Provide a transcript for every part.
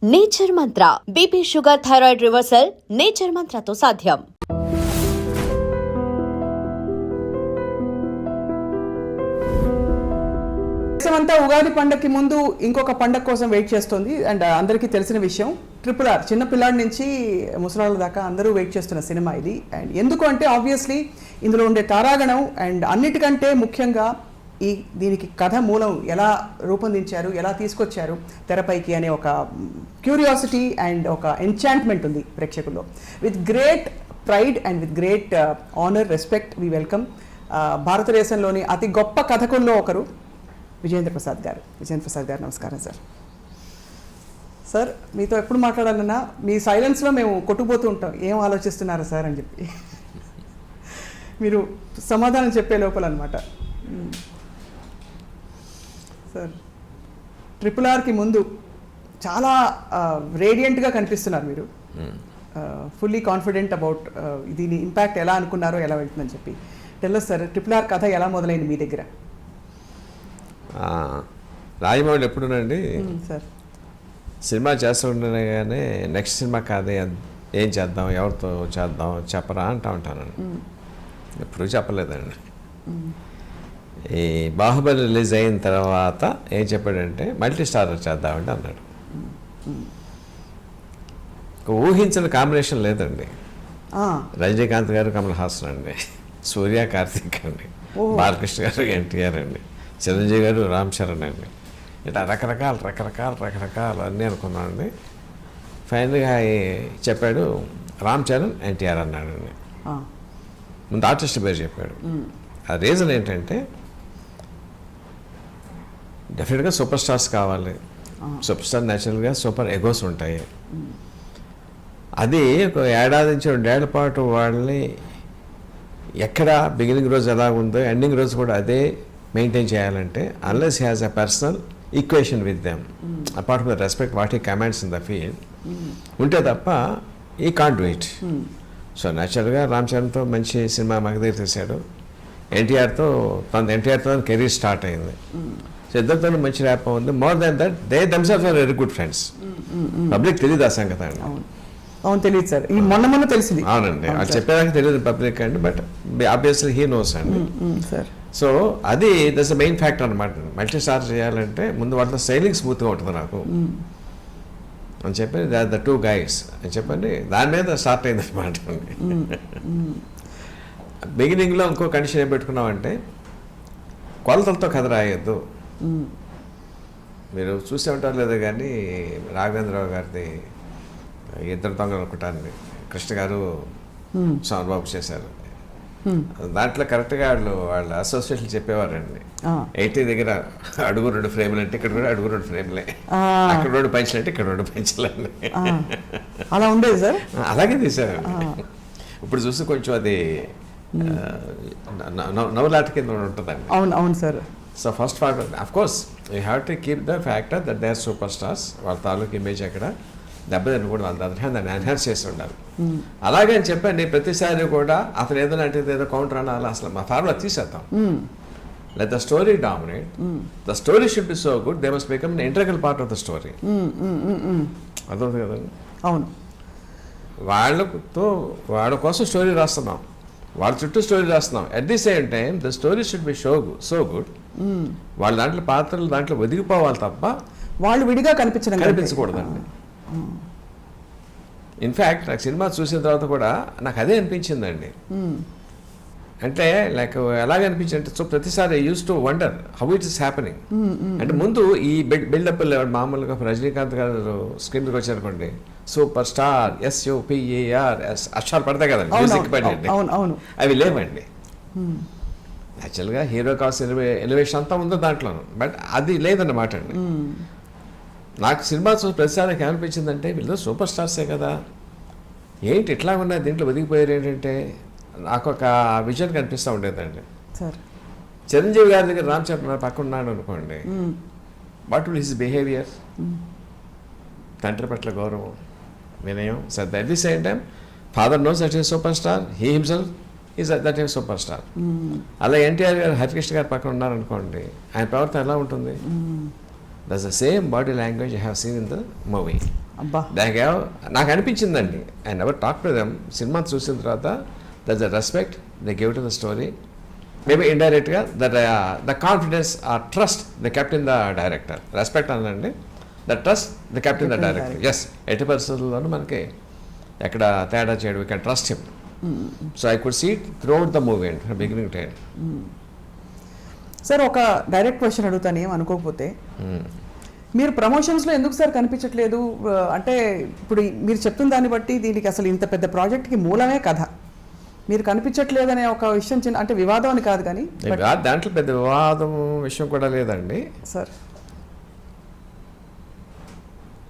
Nature Mantra BP sugar thyroid reversal Nature మంత్రతో సాధ్యం. దేశమంతా ఉగాది పండగకి ముందు ఇంకొక పండగ కోసం వెయిట్ చేస్తుంది. అండ్ అందరికీ తెలిసిన విషయం RRR చిన్న పిల్లాడి నుంచి ముసలాళ్ళ దాకా అందరూ వెయిట్ చేస్తున్న సినిమా ఇది. అండ్ ఎందుకు అంటే ఆబ్వియస్లీ ఇందులో ఉండే తారాగణం అండ్ అన్నిటికంటే ముఖ్యంగా దీనికి కథ మూలం ఎలా రూపొందించారు, ఎలా తీసుకొచ్చారు తెరపైకి అనే ఒక క్యూరియాసిటీ అండ్ ఒక ఎంచాంట్మెంట్ ఉంది ప్రేక్షకుల్లో. With great pride and with great honour, respect we welcome భారతదేశంలోని అతి గొప్ప కథకుల్లో ఒకరు విజయేంద్ర ప్రసాద్ గారు. విజయేంద్ర ప్రసాద్ గారు నమస్కారం సార్. సార్ మీతో ఎప్పుడు మాట్లాడాలన్నా మీ సైలెన్స్లో మేము కొట్టుకుపోతూ ఉంటాం, ఏం ఆలోచిస్తున్నారా సార్ అని చెప్పి మీరు సమాధానం చెప్పే లోపల అనమాట. సార్ RRRకి ముందు చాలా రేడియంట్గా కనిపిస్తున్నారు మీరు, ఫుల్లీ కాన్ఫిడెంట్ అబౌట్ దీని ఇంపాక్ట్ ఎలా అనుకున్నారో, ఎలా వెళ్తుందని చెప్పి టెల్లస్ సార్. RRR కథ ఎలా మొదలైంది మీ దగ్గర? రాజమౌళి ఎప్పుడునండి సార్ సినిమా చేస్తుండగానే నెక్స్ట్ సినిమా కాదే, ఏం చేద్దాం, ఎవరితో చేద్దాం చెప్పరా అంటా ఉంటానండి. ఎప్పుడు చెప్పలేదండి. ఈ బాహుబలి రిలీజ్ అయిన తర్వాత ఏం చెప్పాడంటే మల్టీ స్టారర్ చేద్దామంటే అన్నాడు. ఊహించిన కాంబినేషన్ లేదండి. రజనీకాంత్ గారు కమల్ హాసన్ అండి, సూర్య కార్తీక్ అండి, బాలకృష్ణ గారు ఎన్టీఆర్ అండి, చిరంజీవి గారు రామ్ చరణ్ అండి, ఇట్లా రకరకాలు అన్నీ అనుకున్నానండి. ఫైనల్గా చెప్పాడు రామ్ చరణ్ ఎన్టీఆర్ అన్నాడండి. ముందు ఆర్టిస్ట్ పేరు చెప్పాడు. ఆ రీజన్ ఏంటంటే డెఫినెట్గా సూపర్ స్టార్స్ కావాలి. సూపర్ స్టార్ న్యాచురల్గా సూపర్ ఎగోస్ ఉంటాయి. అది ఒక ఏడాది నుంచి 2 ఏళ్ల పాటు వాళ్ళని ఎక్కడ బిగినింగ్ రోజు ఎలా ఉందో ఎండింగ్ రోజు కూడా అదే మెయింటైన్ చేయాలంటే unless he has a personal equation with them apart from the respect what he commands in the field ఉంటే తప్ప ఈ కాంట్ డూ ఇట్. సో న్యాచురల్గా రామ్ చరణ్తో మంచి సినిమా మగధీర్ తీశాడు. ఎన్టీఆర్తో కెరీర్ స్టార్ట్ అయింది. సో ఇద్దరితో మంచి ర్యాప్ ఉంది. More than that they themselves are very good friends. Public తెలియదు ఆ సంగతి అండి. అవును తెలియదు సార్, ఈ మొన్న తెలిసింది. అవునండి, అది చెప్పేదాకా తెలియదు పబ్లిక్ అండి, బట్ ఆబ్వియస్లీ హీ నోస్ అండి. సో అది దట్స్ ద మెయిన్ ఫ్యాక్టర్ అనమాట. మల్టీ స్టార్ చేయాలంటే ముందు వాళ్ళతో స్టైలింగ్ స్మూత్గా ఉంటుంది నాకు అని చెప్పి ద 2 guys అని చెప్పండి, దాని మీద స్టార్ట్ అయింది అనమాట. బిగినింగ్లో ఇంకో కండిషన్ ఏం పెట్టుకున్నామంటే కొలతలతో కథ రాయొద్దు. మీరు చూసే ఉంటారు లేదా కానీ రాఘవేంద్రరావు గారిది ఇద్దరు దొంగలు అనుకుంటారండి, కృష్ణ గారు సోమబాబు చేశారు. దాంట్లో కరెక్ట్గా వాళ్ళ అసోసియేషన్ చెప్పేవారండి, 80 దగ్గర అడుగు 2 ఫ్రేములు అంటే ఇక్కడ కూడా అడుగు 2 ఫ్రేములే, అక్కడ 2 పంచులు అంటే ఇక్కడ 2 పంచులండి. అలా ఉండేది సార్, అలాగే తీశారు. ఇప్పుడు చూసి కొంచెం అది నవలాట కింద ఉంటుందండి. అవును sir. So first part of course you have to keep the factor that they are super stars. వాళ్ళ తాలూకు ఇమేజ్ అక్కడ దెబ్బతిని కూడా వాళ్ళ దాన్ని ఎన్హాన్స్ చేసి ఉండాలి. అలాగే అని చెప్పండి ప్రతిసారి కూడా అతను ఏదైనా అంటే ఏదో కౌంటర్ అనాలి, అసలు మా ఫార్ములా తీసేద్దాం. Let the story dominate. The story should be so good they must become the integral part of the story. అర్థమవుతుంది కదండి. అవును, వాళ్ళ కోసం స్టోరీ రాస్తున్నాం, వాళ్ళ చుట్టూ స్టోరీ రాస్తున్నాం. At the same time the story should be so good వాళ్ళ దాంట్లో పాత్రలు దాంట్లో ఒదిగిపోవాలి తప్ప వాళ్ళు విడిగా కనిపించకూడదండి. ఇన్ఫ్యాక్ట్ నాకు సినిమా చూసిన తర్వాత కూడా నాకు అదే అనిపించిందండి. అంటే లైక్ ఎలాగనిపించింది అంటే, సో ప్రతిసారి I use to wonder how it is happening. అంటే ముందు ఈ బిల్డప్ మామూలుగా రజనీకాంత్ గారు స్క్రీన్కి వచ్చారనుకోండి, సూపర్ స్టార్ SUPERS అక్షరాలు పడతాయి కదండి, మ్యూజిక్ పడండి, అవి లేవండి. యాక్చువల్గా హీరో కాస్ట్ ఎలివేషన్ అంతా ఉందో దాంట్లోనూ, బట్ అది లేదన్నమాట అండి. నాకు సినిమా చూసి ప్రతిసారికి ఏమనిపించిందంటే వీళ్ళు సూపర్ స్టార్సే కదా, ఏంటి ఇట్లా ఉన్నాయి దీంట్లో ఒదిగిపోయారు ఏంటంటే నాకు ఒక విజన్ కనిపిస్తూ ఉండేదండి. చిరంజీవి గారి దగ్గర రామ్ చరణ్ పక్కన ఉన్నాడు అనుకోండి, వాట్ విల్ హిస్ బిహేవియర్? తండ్రి పట్ల గౌరవం, వినయం, శ్రద్ధ. At the same time father knows that is super star, he himself is that is super star. అలా ఎన్టీఆర్ గారు హరికృష్ణ గారి పక్కన ఉన్నారనుకోండి, ఆయన ప్రవర్తన ఎలా ఉంటుంది? That's the same body language I have seen in the movie. అబ్బా. నాకు అనిపించిందండి, I never talk to them. Cinema చూసిన తర్వాత that's the respect they give to the story, maybe ఇండైరెక్ట్గా the confidence or trust they kept in the director. Respect అనండి, the trust they kept in the director. Yes, ఎట్టి పరిస్థితుల్లోనూ మనకి ఎక్కడ తేడా చేయడం, we can trust him. So I could see it throughout the movie and from beginning to end. Sir ఒక direct question అడుగుతాను, ఏం అనుకోకపోతే. మీరు ప్రమోషన్స్లో ఎందుకు సార్ కనిపించట్లేదు? అంటే ఇప్పుడు మీరు చెప్తున్న దాన్ని బట్టి దీనికి అసలు ఇంత పెద్ద ప్రాజెక్ట్కి మూలమే కథ. మీరు కనిపించట్లేదనే ఒక విషయం చిన్న, అంటే వివాదం అని కాదు కానీ దాంట్లో పెద్ద వివాదం విషయం కూడా లేదండి sir.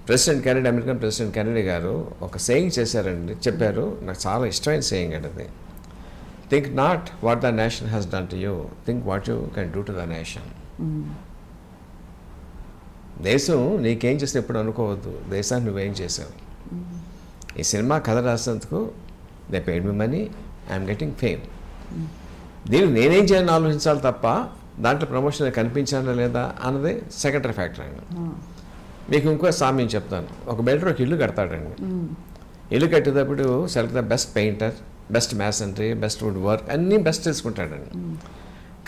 President Kennedy, American president Kennedy గారు ఒక సేయింగ్ చేశారండి, చెప్పారు. నాకు చాలా ఇష్టమైన సేయింగ్ అండి అది. Think not what the nation has done to you, think what you can do to the nation. దేశం నీకేం చేస్తే ఎప్పుడు అనుకోవద్దు, దేశాన్ని నువ్వేం చేసావు. ఈ సినిమా కథ రాసినందుకు they paid me money, I'm getting fame. దీన్ని నేనేం చేయాలని ఆలోచించాలి తప్ప దాంట్లో ప్రమోషన్ కనిపించానా లేదా అన్నది సెకండరీ ఫ్యాక్టర్ అండి. మీకు ఇంకో సామ్యం చెప్తాను. ఒక బిల్డర్ ఒక ఇల్లు కడతాడండి. ఇల్లు కట్టేటప్పుడు select the best painter, best masonry, best wood work, అన్నీ బెస్ట్ తీసుకుంటాడండి.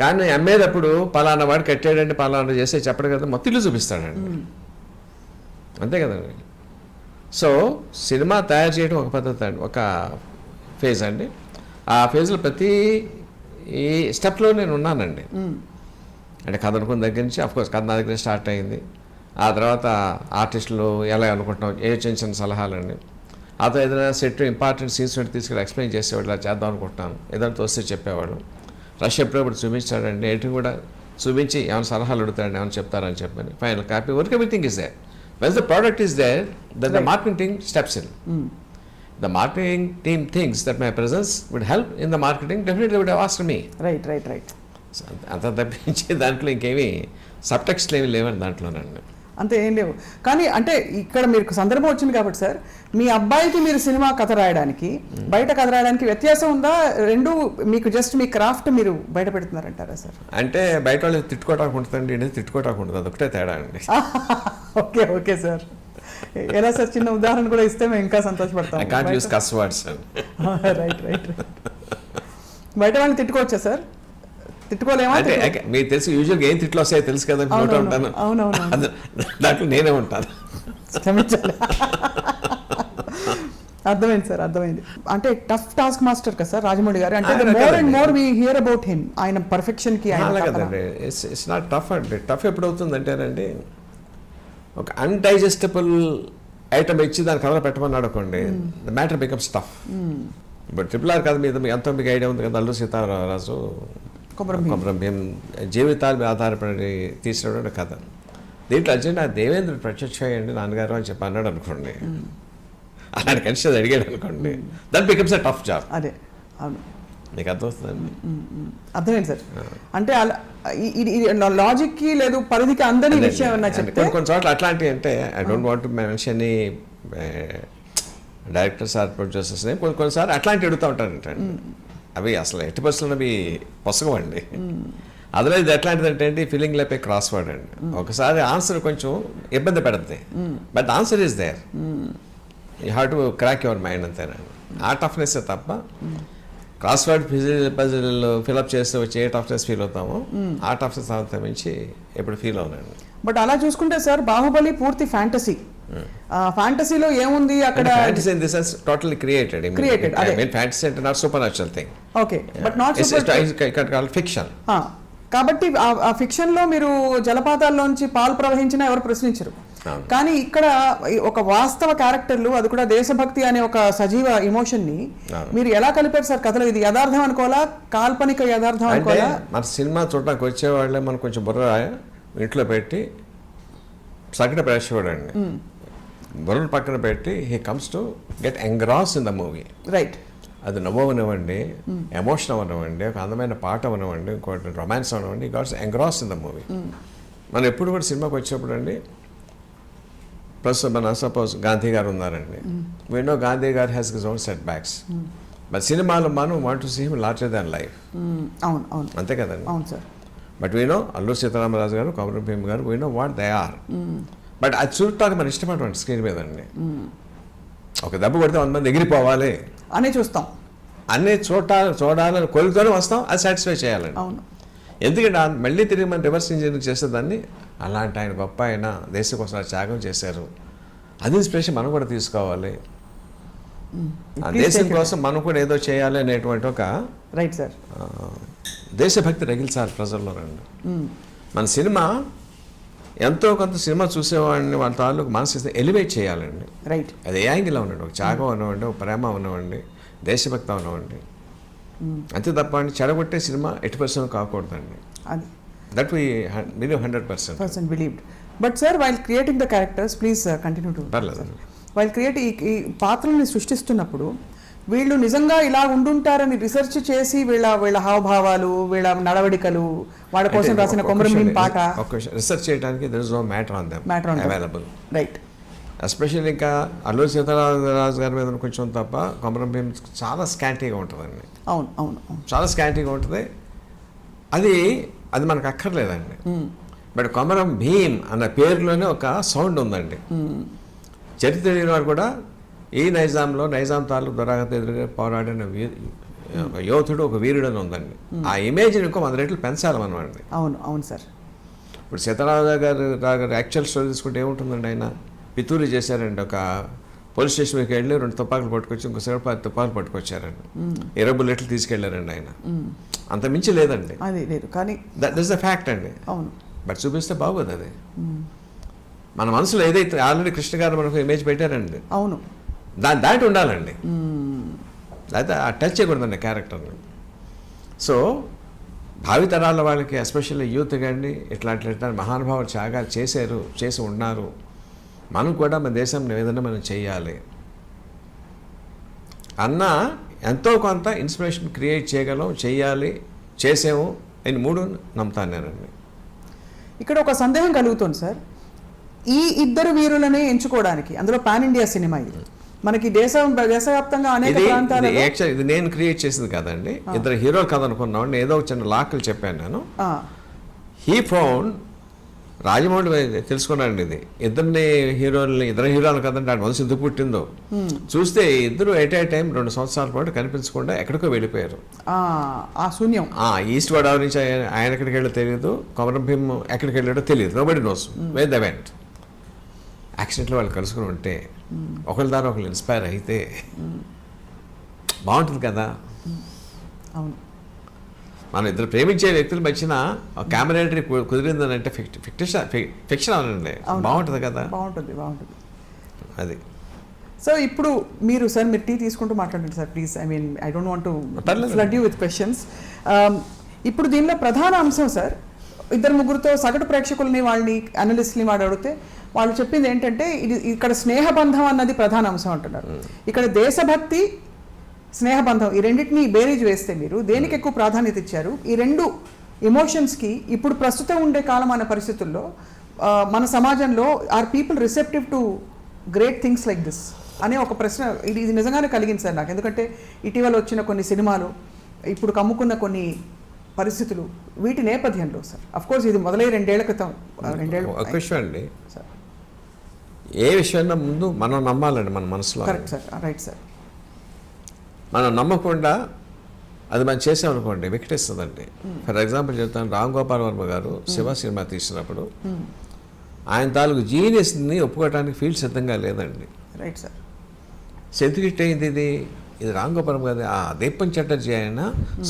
కానీ అమ్మేటప్పుడు పలానా వాడు కట్టాడంటే పలానా చేస్తే చెప్పడు కదా, మొత్తం ఇల్లు చూపిస్తాడండి. అంతే కదండి. సో సినిమా తయారు చేయడం ఒక పద్ధతి అండి, ఒక ఫేజ్ అండి. ఆ ఫేజ్లో ప్రతి ఈ స్టెప్లో నేను ఉన్నానండి. అంటే కథ అనుకున్న దగ్గర నుంచి అఫ్కోర్స్ కథ నా దగ్గర స్టార్ట్ అయింది. ఆ తర్వాత ఆర్టిస్టులు ఎలా అనుకుంటున్నాం, ఏ చిన్న చిన్న సలహాలండి. ఆ తర్వాత ఏదైనా సెట్ ఇంపార్టెంట్ సీన్స్ తీసుకెళ్ళి ఎక్స్ప్లెయిన్ చేసేవాడు, ఇలా చేద్దాం అనుకుంటున్నాను, ఏదైనా తోస్తే చెప్పేవాడు. రష్ ఎప్పుడప్పుడు చూపించాడండి, ఎడిటింగ్ కూడా చూపించి ఏమైనా సలహాలు అడుగుతాడండి, ఏమైనా చెప్తారని చెప్పని. Final copy work everything is there. Once the product is there, then the marketing team steps in. The marketing team thinks that my presence would help in the marketing, definitely would have asked me. Right. అంత తప్పించి దాంట్లో ఇంకేమీ సబ్టెక్స్ట్లు ఏమి లేవండి దాంట్లోనండి. అంతే ఏం లేవు. కానీ అంటే ఇక్కడ మీకు సందర్భం వచ్చింది కాబట్టి సార్, మీ అబ్బాయికి మీరు సినిమా కథ రాయడానికి బయట కథ రాయడానికి వ్యత్యాసం ఉందా? రెండు మీకు జస్ట్ మీ క్రాఫ్ట్ మీరు బయట పెడుతున్నారంటారా సార్? అంటే బయట వాళ్ళు తిట్టుకోవటానికి ఉంటుందండి, ఇది తిట్టుకోవటానికి ఉంటుంది, అదొకటే తేడా అండి. Okay sir. ఎలా సార్, చిన్న ఉదాహరణ కూడా ఇస్తే మేము ఇంకా సంతోషపడతాం. I can't use cuss words. Right. బయట వాళ్ళని తిట్టుకోవచ్చా సార్? తిట్టుకోలేమా? అంటే మీకు తెలుసు, యూజువల్గా ఏం తిట్లు వస్తాయో తెలుసు కదా, నోట ఉంటాను. అవునవును, దాంట్లో నేనే ఉంటాను. క్షమించాలి. అర్థమైంది సార్, అర్థమైంది. అంటే టఫ్ టాస్క్ మాస్టర్ కదా సార్ రాజమౌళి గారు. అంటే more and more we hear about him, ఆయన పర్ఫెక్షన్ కి. కదండి, ఇట్స్ నాట్ టఫ్ అండి. టఫ్ ఎప్పుడు అవుతుందంటేనండి, ఒక అన్డైజెస్టబుల్ ఐటమ్ ఇచ్చి దాని కథలో పెట్టమన్నాడు అనుకోండి, ద మ్యాటర్ బికమ్స్ టఫ్. ఇప్పుడు RRR కథ మీద ఎంతో మీకు ఐడియా ఉంది కదా, అల్లూరి సీతారామరాజు కొమరం భీం జీవితాల మీద ఆధారపడి తీసినటువంటి కథ. దీంట్లో అర్జెంట్ దేవేంద్ర ప్రత్యక్ష అయ్యండి నాన్నగారు అని చెప్పి అన్నాడు అనుకోండి, అలాంటి కన్సిడర్ అడిగాడు అనుకోండి, that becomes a tough job. అదే, అవును, మీకు అర్థమవుతుందండి. అర్థమైంది సార్. అంటే లాజిక్ కి లేదు పరిధికి అందని విషయం కొన్ని చోట్ల అట్లాంటివి. అంటే I don't want to mention any directors or producers, కొన్నిసార్లు అట్లాంటివి అడుగుతూ ఉంటారంట. అవి అసలు ఎట్టి పరిస్థితుల్లో అవి పొసగం అండి. అందులో ఇది ఎట్లాంటిది అంటే ఫీలింగ్ లేపే క్రాస్ వర్డ్ అండి. ఒకసారి ఆన్సర్ కొంచెం ఇబ్బంది పెడుతుంది, but answer is there, you have to crack your mind అంతేనండి. ఆ టఫ్నెస్ తప్ప క్రాస్ వర్డ్ పజిల్ ఫిల్అప్ చేస్తే వచ్చి ఏ టఫ్నెస్ ఫీల్ అవుతామో ఆ టఫ్నెస్ అంతా మించి ఎప్పుడు ఫీల్ అవునండి. బట్ అలా చూసుకుంటే సార్ బాహుబలి పూర్తి ఫ్యాంటసీ. ఫ్యాంటసీలో ఏముంది అక్కడ? Fantasy in the sense totally created. I mean fantasy అంటే not supernatural thing. Okay, but not super fiction. కాబట్టి ఆ ఫిక్షన్ లో మీరు జలపాతాల్లోంచి పాలు ప్రవహించినా ఎవరు ప్రశ్నించరు. కానీ ఇక్కడ ఒక వాస్తవ క్యారెక్టర్లు, అది కూడా దేశభక్తి అనే ఒక సజీవ ఎమోషన్ ని మీరు ఎలా కలిపారు సార్ కథలో? ఇది యథార్థం అనుకోవాలా, కాల్పనిక యథార్థం అనుకోవాలా? మన సినిమా చూడడానికి వచ్చేవాళ్ళే మనం కొంచెం బుర్ర ఇంట్లో పెట్టి సగటు ప్రేక్షకుడు అండి, బుర్రను పక్కన పెట్టి he comes to get ఎంగ్రాస్ in the movie. Right. అది నవ్వనివ్వండి, ఎమోషన్ అవనివ్వండి, ఒక అందమైన పాట అవనివ్వండి, ఇంకోటి రొమాన్స్ అవనివ్వండి, గాట్స్ ఎంగ్రాస్ ఇన్ ద మూవీ. మనం ఎప్పుడు కూడా సినిమాకి వచ్చేప్పుడు అండి, ప్రస్తుతం మన సపోజ్ గాంధీ గారు ఉన్నారండి, వీ నో గాంధీ గారు has his own setbacks, but సినిమాలో మనం want to see him larger than life. అవును, అవును, అంతే కదండి. అవును sir. But we know Alluri Sitaramaraju గారు, కొమరం భీమ్ గారు, we know what they are. But అది చూడటానికి మనం ఇష్టపడమండి స్క్రీన్ మీద అండి. ఒక దెబ్బ కొడితే 100 మంది ఎగిరిపోవాలి అనే చూస్తాం, అన్నీ చూడాలని కోరికతోనే వస్తాం, అది సాటిస్ఫై చేయాలండి. అవును. ఎందుకంటే మళ్ళీ తిరిగి మనం రివర్స్ ఇంజనీరింగ్ చేసేదాన్ని అలాంటి ఆయన గొప్ప ఆయన దేశం కోసం త్యాగం చేశారు, అది ఇన్స్పిరేషన్ మనం కూడా తీసుకోవాలి, ఆ దేశం కోసం మనం కూడా ఏదో చేయాలి అనేటువంటి ఒక రైట్ సార్ దేశభక్తి రగిల్చాలి ప్రజల్లో రండి. మన సినిమా ఎంతో కొంత సినిమా చూసేవాడిని వాళ్ళ తాలూకు మనసు ఎలివేట్ చేయాలండి. రైట్. అది ఏ యాంగిల్ అవ్వండి, ఒక త్యాగం అవ్వండి, ఒక ప్రేమ అవ్వండి, దేశభక్తి అవ్వండి, అంతే తప్ప అండి చెడగొట్టే సినిమా 80% కాకూడదండి. అది that we believe 100% believed. But sir while creating the characters please continue to పర్లేదు. వైల్ క్రియేట్ ఈ పాత్రల్ని సృష్టిస్తున్నప్పుడు వీళ్ళు నిజంగా ఇలా ఉండుంటారని రిసెర్చ్ చేసి వీళ్ళ హావభావాలు, వీళ్ళ నడవడికలు, వాళ్ళ కోసం రాసిన కొమరం పాట రిసెర్చ్ చేయడానికి there is no matter on them available. Right. Especially ఇంకా అల్లూరి సీతారామరాజు గారి మీద కొంచెం తప్ప కొమరం భీం చాలా స్కాంటీగా ఉంటుందండి. అవును అవును అవును, చాలా స్కాంటీగా ఉంటుంది. అది మనకు అక్కర్లేదండి. బట్ కొమరం భీం అన్న పేరులోనే ఒక సౌండ్ ఉందండి. చరిత్ర తెలియని వాడు కూడా ఈ నైజాం తాలూకు దురాగత ఎదురుగా పోరాడిన ఒక యోధుడు, ఒక వీరుడు అని ఉందండి. ఆ ఇమేజ్ని ఇంకో 100 రెట్లు పెంచాలి మనం అండి. అవును అవును సార్. ఇప్పుడు సీతారామరాజు గారు యాక్చువల్ స్టోరీ తీసుకుంటే ఏముంటుందండి, ఆయన పితూరి చేశారండి. ఒక పోలీస్ స్టేషన్కి వెళ్ళి 2 తుపాకులు పట్టుకొచ్చి ఇంకోసారి 10 తుపాకులు పట్టుకొచ్చారండి. 20 బుల్లెట్లు తీసుకెళ్లారండి ఆయన. అంత మించి లేదండి, అది లేదు. కానీ దట్ ఇస్ ద ఫ్యాక్ట్ అండి. అవును. బట్ చూపిస్తే బాగోదు. అది మన మనసులో ఏదైతే ఆల్రెడీ కృష్ణ గారు మనకు ఇమేజ్ పెట్టారండి, అవును, దాటి ఉండాలండి. అయితే ఆ టచ్ చేయకూడదండి క్యారెక్టర్ని. సో భావితరాల వాళ్ళకి ఎస్పెషల్లీ యూత్ కానీ ఇట్లాంటి మహానుభావులు త్యాగాలు చేసి ఉన్నారు. మనం కూడా మన దేశం ఏదైనా మనం చేయాలి అన్న ఎంతో కొంత ఇన్స్పిరేషన్ క్రియేట్ చేయగలం, చేయాలి, చేసాము అని 3 నమ్ముతాను నేనండి. ఇక్కడ ఒక సందేహం కలుగుతుంది సార్, ఈ ఇద్దరు వీరులని ఎంచుకోవడానికి, అందులో పాన్ ఇండియా సినిమా ఇది, మనకి దేశవ్యాప్తంగా అనేక ప్రాంతాలలో ఇది నేను క్రియేట్ చేసింది కాదండి. 2 హీరోలు కథ అనుకున్నాం, ఏదో ఒక చిన్న లాక్లు చెప్పాను నేను. హీ ఫౌండ్ రాజమౌళి తెలుసుకున్నానండి. ఇది ఇద్దరు హీరోలు కదండి, ఆడ మనసు ఎందుకు పుట్టిందో చూస్తే ఇద్దరు ఎట్ ఏ టైం 2 సంవత్సరాల పాటు కనిపించకుండా ఎక్కడికో వెళ్ళిపోయారు. ఆ శూన్యం. ఈస్ట్ గోదావరి నుంచి ఆయన ఎక్కడికి వెళ్ళో తెలియదు, కొమరం భీం ఎక్కడికి వెళ్ళాడో తెలియదు. Nobody knows wear the vent. యాక్సిడెంట్లో వాళ్ళు కలుసుకుని ఉంటే ఒకరి ద్వారా ఒకరు ఇన్స్పైర్ అయితే బాగుంటుంది కదా. అవును. మనం ఇద్దరు ప్రేమించే వ్యక్తుల మధ్యన క్యామరేటరీ కుదిరిందని అంటే ఫిక్షన్ అవునండి, బాగుంటుంది కదా. బాగుంటుంది. అది. సో ఇప్పుడు మీరు టీ తీసుకుంటూ మాట్లాడండి sir please. I don't want to flood you with questions. ఇప్పుడు దీనిలో ప్రధాన అంశం సార్, 2-3 సగటు ప్రేక్షకుల్ని, వాళ్ళని అనలిస్ట్ని అడిగితే వాళ్ళు చెప్పింది ఏంటంటే ఇక్కడ స్నేహబంధం అన్నది ప్రధాన అంశం అంటున్నారు. ఇక్కడ దేశభక్తి, స్నేహబంధం, ఈ రెండింటిని బేరీజ్ వేస్తే మీరు దేనికి ఎక్కువ ప్రాధాన్యత ఇచ్చారు? ఈ 2 ఎమోషన్స్కి ఇప్పుడు ప్రస్తుతం ఉండే కాలమాన పరిస్థితుల్లో మన సమాజంలో are people receptive to great things like this అనే ఒక ప్రశ్న ఇది నిజంగానే కలిగింది సార్ నాకు. ఎందుకంటే ఇటీవల వచ్చిన కొన్ని సినిమాలు, ఇప్పుడు కమ్ముకున్న కొన్ని పరిస్థితులు, వీటి నేపథ్యంలో సార్ అఫ్కోర్స్ ఇది మొదలై 2 ఏళ్ల క్రితం. ఒక విషయం అండి సార్, ఏ విషయాన్ని ముందు మనం నమ్మాలండి మన మనసులో. Correct sir, right sir. మనం నమ్మకుండా అది మనం చేసామనుకోండి వికటిస్తుందండి. ఫర్ ఎగ్జాంపుల్ చెప్తాను, రామ్ గోపాల్ వర్మ గారు శివ సినిమా తీసినప్పుడు ఆయన తాలూకు జీనియస్ని ఒప్పుకోవడానికి ఫీల్డ్ సిద్ధంగా లేదండి. Right sir. ఎందుకు హిట్ అయింది ఇది రామ్ గోపాల్ వర్మ గారు, దీపం చటర్జీ ఆయన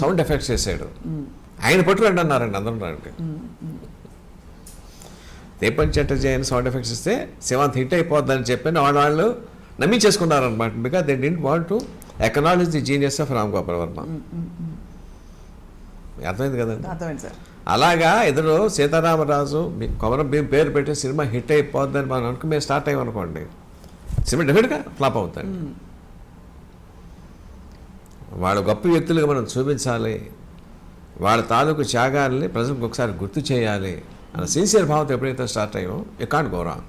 సౌండ్ ఎఫెక్ట్స్ చేశాడు, ఆయన పట్టుకురండి అన్నారండి అందరూ. రండి దీపం చటర్జీ ఆయన సౌండ్ ఎఫెక్ట్స్ ఇస్తే శివాంత్ హిట్ అయిపోద్దని చెప్పి వాళ్ళు నమ్మించేసుకున్నారనమాట. Because they didn't want to acknowledge the genius of Ram Gopal Varma. అర్థమైంది కదండి. అర్థమైంది సార్. అలాగా ఎదురు సీతారామరాజు కొమరం భీం పేరు పెట్టి సినిమా హిట్ అయిపోద్దని మనం అనుకు మేము స్టార్ట్ అయ్యామనుకోండి, సినిమా డెఫినెట్గా ఫ్లాప్ అవుతాయి. వాళ్ళ గొప్ప వ్యక్తులుగా మనం చూపించాలి, వాళ్ళ తాలూకు త్యాగాల్ని ప్రజలకు ఒకసారి గుర్తు చేయాలి అన్న సిన్సియర్ భావంతో ఎప్పుడైతే స్టార్ట్ అయ్యామో you can't go wrong.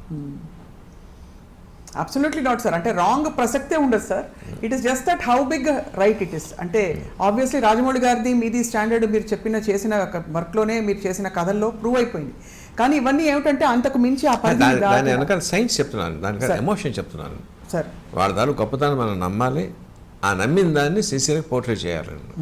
Absolutely not sir. అంటే రాంగ్ ప్రసక్తే ఉండదు sir. It is just that how big right it is. అంటే ఆబ్వియస్లీ రాజమౌళి గారిది మీది స్టాండర్డ్ మీరు చేసిన వర్క్లోనే, మీరు చేసిన కథల్లో ప్రూవ్ అయిపోయింది. కానీ ఇవన్నీ ఏమిటంటే అంతకు మించి ఆ పని దాని వెనకాల సైన్స్ చెప్తున్నాను, దానికన్నా ఎమోషన్ చెప్తున్నాను. సార్ వాళ్ళ దాని గొప్పతనం మనం నమ్మాలి, ఆ నమ్మిన దాన్ని సిన్సియర్గా పోర్ట్రేట్ చేయాలండి.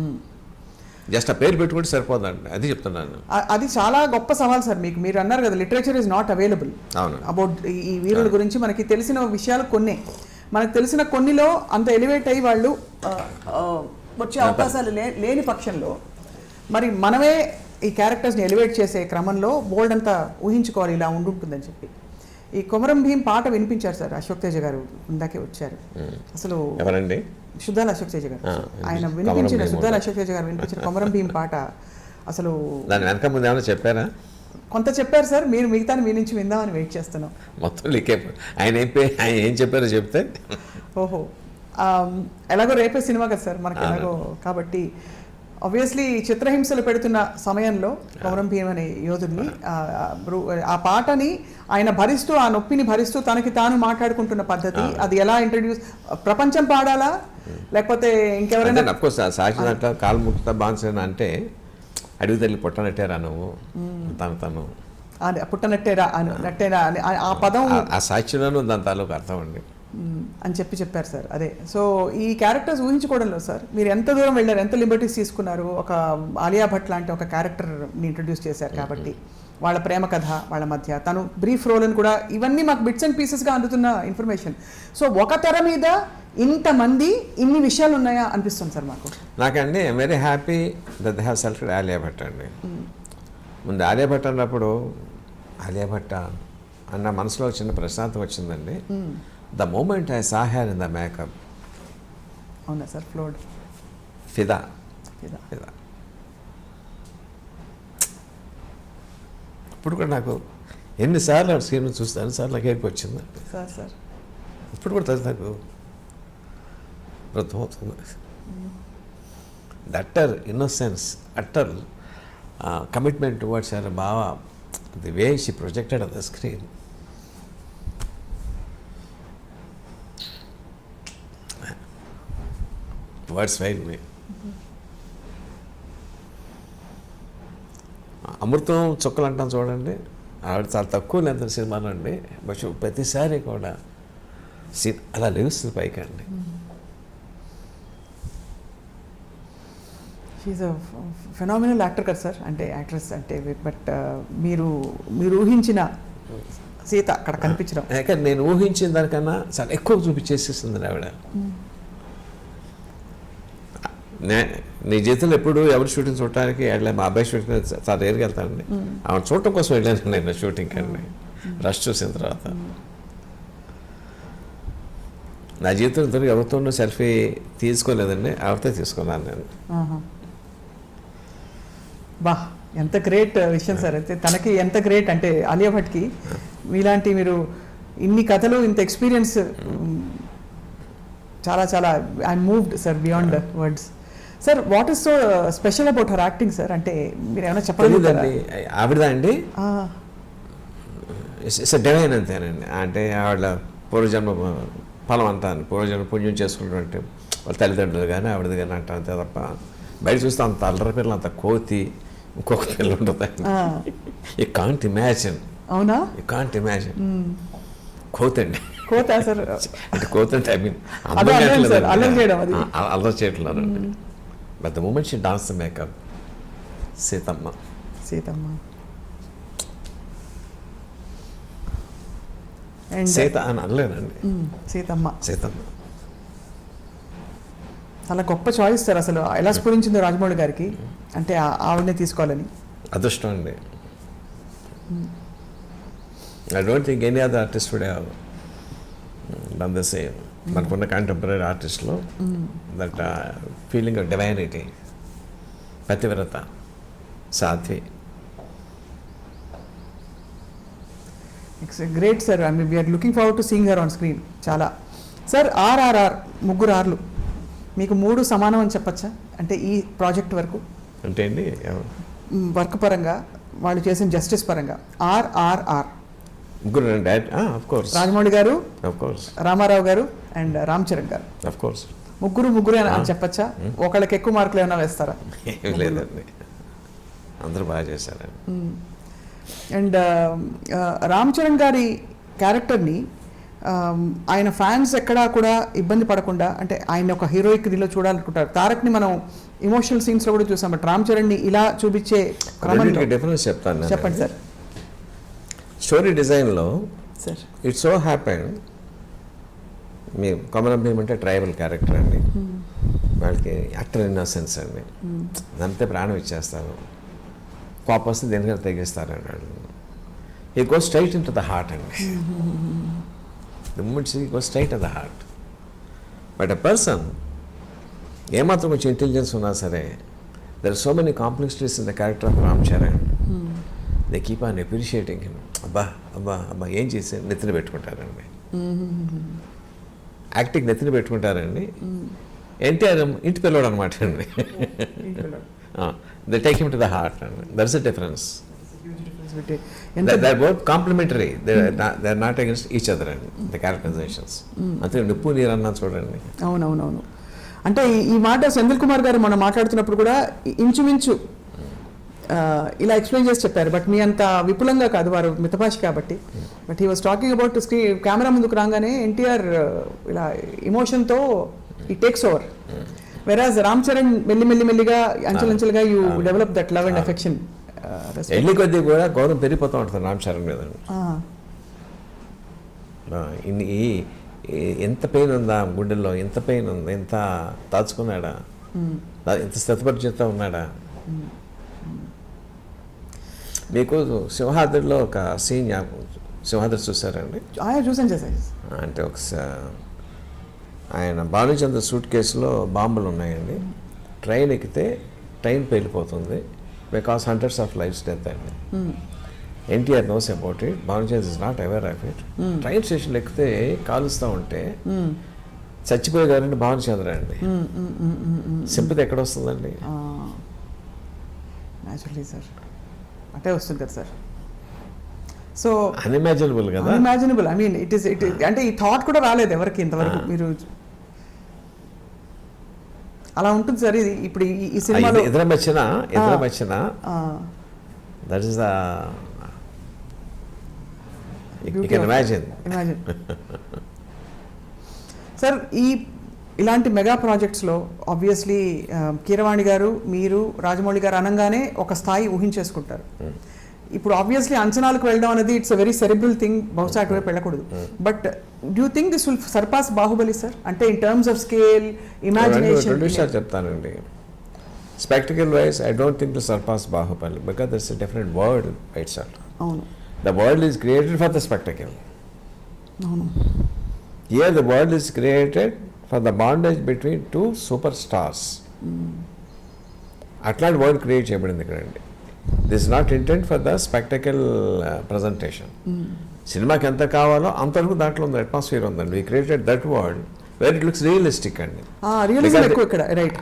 జస్ట్ ఆ పేరు పెట్టుకుంటే సరిపోదండి, అది చెప్తున్నాను. అది చాలా గొప్ప సవాల్ సార్. మీరు అన్నారు కదా, లిటరేచర్ ఈజ్ నాట్ అవైలబుల్ అవును అబౌట్ ఈ వీరుల గురించి. మనకి తెలిసిన విషయాలు కొన్నే, మనకు తెలిసిన కొన్నిలో అంత ఎలివేట్ అయ్యి వాళ్ళు వచ్చే అవకాశాలు లేని పక్షంలో మరి మనమే ఈ క్యారెక్టర్స్ని ఎలివేట్ చేసే క్రమంలో బోల్డ్ అంతా ఊహించుకోవాలి ఇలా ఉంటుందని చెప్పి. ఈ కొమరం భీం పాట వినిపించారు సార్ అశోక్ తేజ గారు, ఇందాకే వచ్చారు. అసలు ఎవరండి? సుద్దాల అశోక్ తేజ గారు ఆయన వినిపించిన, సుద్దాల అశోక్ తేజ గారు వినిపించిన కొమరం భీం పాట అసలు దాని వెనక ముందు ఏమైనా చెప్పారా? కొంత చెప్పారు సార్, మీరు మిగతా మీ నుంచి విందామని వెయిట్ చేస్తున్నాం. మొత్తం లీకే ఆయన ఏం చెప్పారో చెప్తే. ఓహో, ఎలాగో రేపే సినిమా కదా సార్ మనకి, ఎలాగో కాబట్టి ఆబ్వియస్లీ చిత్రహింసలు పెడుతున్న సమయంలో కొమరం భీం అనే యోధుడిని ఆ పాటని ఆయన భరిస్తూ, ఆ నొప్పిని భరిస్తూ తనకి తాను మాట్లాడుకుంటున్న పద్ధతి, అది ఎలా ఇంట్రడ్యూస్, ప్రపంచం పాడాలా లేకపోతే ఇంకెవరైనా? అఫ్కోర్స్ సాక్షి దాంట్లో కాలు ముక్త బాన్సేన అంటే అడవి తల్లి పుట్టనట్టేరా నువ్వు, తను పుట్టనట్టేరా నట్టేరా అని ఆ పదం ఆ సాక్షిలోనూ దాని తాలూకు అర్థం అండి అని చెప్పారు సార్. అదే, సో ఈ క్యారెక్టర్స్ ఊహించుకోవడంలో సార్ మీరు ఎంత దూరం వెళ్ళారు, ఎంత లిబర్టీస్ తీసుకున్నారు? ఒక ఆలియా భట్ లాంటి ఒక క్యారెక్టర్ని ఇంట్రడ్యూస్ చేశారు కాబట్టి వాళ్ళ ప్రేమ కథ, వాళ్ళ మధ్య తను బ్రీఫ్ రోల్ అని కూడా, ఇవన్నీ మాకు బిట్స్ అండ్ పీసెస్గా అందుతున్న ఇన్ఫర్మేషన్. సో ఒక తెర మీద ఇంతమంది ఇన్ని విషయాలు ఉన్నాయా అనిపిస్తుంది సార్ మాకు. నాకండి I'm very happy that they have selected Alia Bhatt అండి. ముందు ఆలియా భట్ అన్నప్పుడు ఆలియా భట్ అన్న మనసులో చిన్న ప్రశాంతం వచ్చిందండి. The moment I saw her in the makeup, అవునా సార్, ఫ్లోడ్ ఫిదా. ఇప్పుడు కూడా నాకు ఎన్నిసార్లు స్క్రీన్ చూస్తే అన్నిసార్లు నాకు ఏడుపు వచ్చిందండి సార్. ఇప్పుడు కూడా తెలుసు నాకు అర్థమవుతుంది. The utter innocence, utter commitment towards her బావా, the way she projected on the screen. Words fail me. అమృతం చుక్కలు అంటాం చూడండి, ఆవిడ చాలా తక్కువ లెంత్ సినిమాలో అండి, బట్ ప్రతిసారి కూడా అలా లేస్తుంది పైకి అండి. షీఈ్ అ ఫెనామినల్ యాక్టర్ కదా సార్, అంటే యాక్ట్రెస్ అంటే. బట్ మీరు ఊహించిన సీత అక్కడ కనిపించడం, నేను ఊహించిన దానికన్నా చాలా ఎక్కువ చూపించేసేస్తుంది ఆవిడ. నీ జీవితంలో ఎప్పుడు ఎవరి షూటింగ్ చూడటానికి వెళ్ళాను, మా అబ్బాయి షూటింగ్ చాలా రేరుగా వెళ్తానండి. ఆవిడ చూడటం కోసం వెళ్ళాను నేను షూటింగ్కి అండి. రష్ చూసిన తర్వాత నా జీవితంతో ఎవరితో సెల్ఫీ తీసుకోలేదండి, ఆవిడతో తీసుకున్నాను నేను. బా, ఎంత గ్రేట్ విషయం సార్. అయితే తనకి ఎంత గ్రేట్ అంటే ఆలియా భట్కి మీలాంటి, మీరు ఇన్ని కథలు, ఇంత ఎక్స్పీరియన్స్, చాలా చాలా I'm moved sir beyond words. Sir, what is so special about her acting sir? అంటే మీరు ఏమైనా చెప్పలేదండి? ఆవిడదా అండి ఇట్స్ డివైన్ అంతేనండి. అంటే ఆవిడ పూర్వజన్మ ఫలం అంటాను, పూర్వజన్మ పుణ్యం చేసుకుంటుంటే వాళ్ళ తల్లిదండ్రులు కానీ ఆవిడది కానీ అంట, అంతే తప్ప బయట చూస్తే అంత అల్లరి పిల్లలు, అంత కోతి ఇంకొక పిల్ల ఉంటుంది. You can't imagine. అవునా? You can't imagine. కోతండి, కోత సార్. అంటే కోతంటే ఐ మీన్ అల్లరి చేయట్లేదండి. But the moment she dons the makeup, Seethamma Seetha అని అనలేనండి, సీతమ్మ. చాలా గొప్ప చాయిస్ సార్. అసలు ఎలా స్ఫురించిందో రాజమౌళి గారికి, అంటే ఆవిడనే తీసుకోవాలని. అదృష్టం అండి. I don't think any other artist would have done the same. మనకున్న కంటెంపరీ ఆర్టిస్ట్లో దట్ ఫీలింగ్ ఆఫ్ డివైనిటీ, పతివ్రత, సాధ్వి. It's great sir. I mean we are looking forward to seeing her on screen. చాలా సార్. ఆర్ఆర్ఆర్, 3 ఆర్లు, మీకు 3 సమానం అని చెప్పచ్చా? అంటే ఈ ప్రాజెక్ట్ వరకు అంటే అండి, వర్క్ పరంగా, వాళ్ళు చేసిన జస్టిస్ పరంగా. ఆర్ఆర్ఆర్ ముగ్గురు ఆఫ్ కోర్స్, రాజమౌళి గారు, ఆఫ్ కోర్స్ రామారావు గారు అండ్ రామ్ చరణ్ గారు. ఆఫ్ కోర్స్ ముగ్గురు అని చెప్పచ్చా? ఒకళ్ళకి ఎక్కువ మార్కులు ఏమైనా వేస్తారా? ఏమి లేదండి, అందరూ బాగా చేశారండి. అండ్ రామ్ చరణ్ గారి క్యారెక్టర్ని ఆయన ఫ్యాన్స్ ఎక్కడా కూడా ఇబ్బంది పడకుండా, అంటే ఆయన ఒక హీరోయిక్ దీనిలో చూడాలనుకుంటారు. తారక్ని మనం ఇమోషనల్ సీన్స్లో కూడా చూసాం, బట్ రామ్ చరణ్ని ఇలా చూపించే క్రమంలో డిఫరెన్స్ చెప్తాను. చెప్పండి సార్. స్టోరీ డిజైన్లో సార్ ఇట్ సో హ్యాపెన్, మీ కొమరం భీమ్ అంటే ట్రైబల్ క్యారెక్టర్ అండి, వాళ్ళకి యాక్టర్ ఇన్నోసెన్స్ అండి, దాంతో ప్రాణం ఇచ్చేస్తారు, కోపం వస్తే దేనికైనా తెగిస్తారండి వాళ్ళు. ఈ go straight in to the heart అండి. The moment she goes straight to the heart. But a person, ఏమాత్రం కొంచెం ఇంటెలిజెన్స్ ఉన్నా సరే, there are so many complexities in the character of Ram Charan. They keep on appreciating him. అబ్బా అబ్బా అబ్బా ఏం చేసి నెత్తిన పెట్టుకుంటారండి, యాక్టింగ్ నెత్తిన పెట్టుకుంటారండి. ఎన్టీఆర్ ఇంటి పిల్లవాడు అనమాట అండి. They take him to the heart అండి. That's the difference. They're both complementary. They're not against each other and the characterizations. అంతే నిప్పు నీరు అన్నా చూడండి. అవునవునవును. అంటే ఈ మాట సెంధిల్ కుమార్ గారు మనం మాట్లాడుతున్నప్పుడు కూడా ఇంచుమించు ఇలా ఎక్స్ప్లెయిన్ చేసి చెప్పారు, బట్ మీ అంత విపులంగా కాదు, వారు మితభాష కాబట్టి. But he was talking about camera ముందుకు రాగానే ఎన్టీఆర్ ఇలా ఎమోషన్తో ఈ టేక్స్ ఓవర్, వెరాజ్ రామ్ చరణ్ మెల్లిగా అంచెలంచెలుగా you develop that love and affection. ఎల్లి కొద్దీ కూడా గౌరవం పెరిగిపోతూ ఉంటుంది రామ్ చరణ్ మీద. ఎంత పెయిన్ ఉందా గుండెల్లో, ఎంత పెయిన్ ఉంది, ఎంత దాచుకున్నాడా, ఎంత స్థితిపరిచేత ఉన్నాడా. మీకు సింహాద్రిలో ఒక సీన్ సింహాద్రి చూసారండి? చూసాను చేశాను. అంటే ఒకసారి ఆయన భానుచంద్ర సూట్ కేసులో బాంబులు ఉన్నాయండి, ట్రైన్ ఎక్కితే ట్రైన్ పేలిపోతుంది, because hundreds of lives death అండి. NTR knows about it, Bhanuchandra is not aware of it. Train స్టేషన్లో ఎక్కితే కాలుస్తూ ఉంటే చచ్చిపోయే గారండి భానుచంద్ర అండి. సింపతి ఎక్కడ వస్తుందండి? న్యాచురల్లీ సార్ అంటే వస్తుంది కదా సార్. సో అన్ఇమాజినబుల్ కదా, అన్ఇమాజినబుల్. ఐ మీన్ ఇట్ అంటే ఈ థాట్ కూడా రాలేదు ఎవరికి ఇంతవరకు. మీరు అలా ఉంటుంది సార్ ఇది. ఇప్పుడు ఈ సినిమాలో ఎదురు వచ్చిన that is the you can imagine. Sir ఇలాంటి మెగా ప్రాజెక్ట్స్లో ఆబ్వియస్లీ కీరవాణి గారు, మీరు, రాజమౌళి గారు అనగానే ఒక స్థాయి ఊహించేసుకుంటారు. ఇప్పుడు ఆబ్వియస్లీ అంచనాలకు వెళ్ళడం అనేది it's a very cerebral thing, బహుశా అటువైపు వెళ్ళకూడదు. But do you think this will surpass Baahubali sir? అంటే in terms of scale, imagination. రెండు విషయాలు చెప్తానండి. Spectacle wise I don't think to surpass Baahubali, because that's a different world itself. అవును, the world is created for the spectacle. అవును. Here the world is created for the bondage between two super stars. అట్లాంటి world create చేయబడింది ఇక్కడండి. This is not intent for the spectacle presentation. సినిమాకి ఎంత కావాలో అంతవరకు దాంట్లో ఉంది, అట్మాస్ఫియర్ ఉందండి. We created that world where it looks realistic అండి.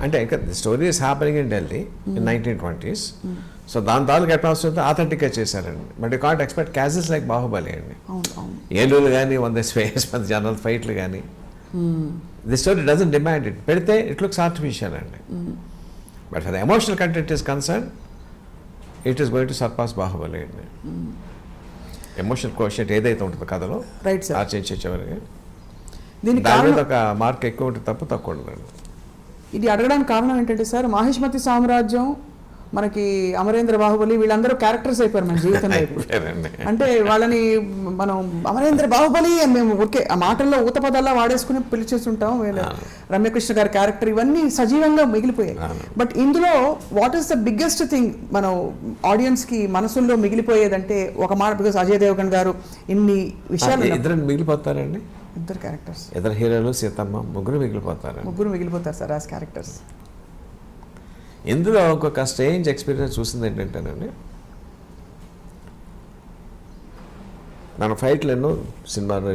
అంటే ఇంకా the story is happening in Delhi in 1920s. So దాని తాలూకు అట్మాస్ఫియర్ ఆథెంటిక్గా చేశారండి. But you can't expect cages like Baahubali అండి. ఏలూరు కానీ 100 స్పేస్ 10 జనరల్ ఫైట్లు కానీ. The story doesn't demand it. పెడితే ఇట్ లుక్స్ ఆర్టిఫిషియల్ అండి. But for the emotional content is concern, it is going to surpass Baahubali అండి. ఎమోషనల్ కోషెంట్ ఏదైతే ఉంటుందో కథలో ఆచరించేవరకు దాని మీద ఒక మార్క్ ఎక్కువ ఉంటుంది, తక్కువ ఉండదండి. ఇది అడగడానికి కారణం ఏంటంటే సార్, మాహిష్మతి సామ్రాజ్యం, మనకి అమరేంద్ర బాహుబలి, వీళ్ళందరూ క్యారెక్టర్స్ అయిపోయారు మన జీవితంలో. అంటే వాళ్ళని మనం అమరేంద్ర బాహుబలి అని మేము ఓకే ఆ మాటల్లో ఊత పదాల్లో వాడేసుకుని పిలిచేస్తుంటాం. రమ్యకృష్ణ గారి క్యారెక్టర్ ఇవన్నీ సజీవంగా మిగిలిపోయాయి. బట్ ఇందులో what is the biggest thing మనం ఆడియన్స్కి మనసుల్లో మిగిలిపోయేదంటే ఒక మాట, బికాస్ అజయ్ దేవగన్ గారు ఇన్ని విషయాలు. ఇద్దరు మిగిలిపోతారండి, ఇద్దరు క్యారెక్టర్స్, ఇద్దరు హీరోలు, సీతమ్మ, ముగ్గురు మిగిలిపోతారు సార్ యాజ్ క్యారెక్టర్స్. ఇందులో ఒక్కొక్క స్ట్రేంజ్ ఎక్స్పీరియన్స్ చూసింది ఏంటంటేనండి, మన ఫైట్లు ఎన్నో సినిమాలు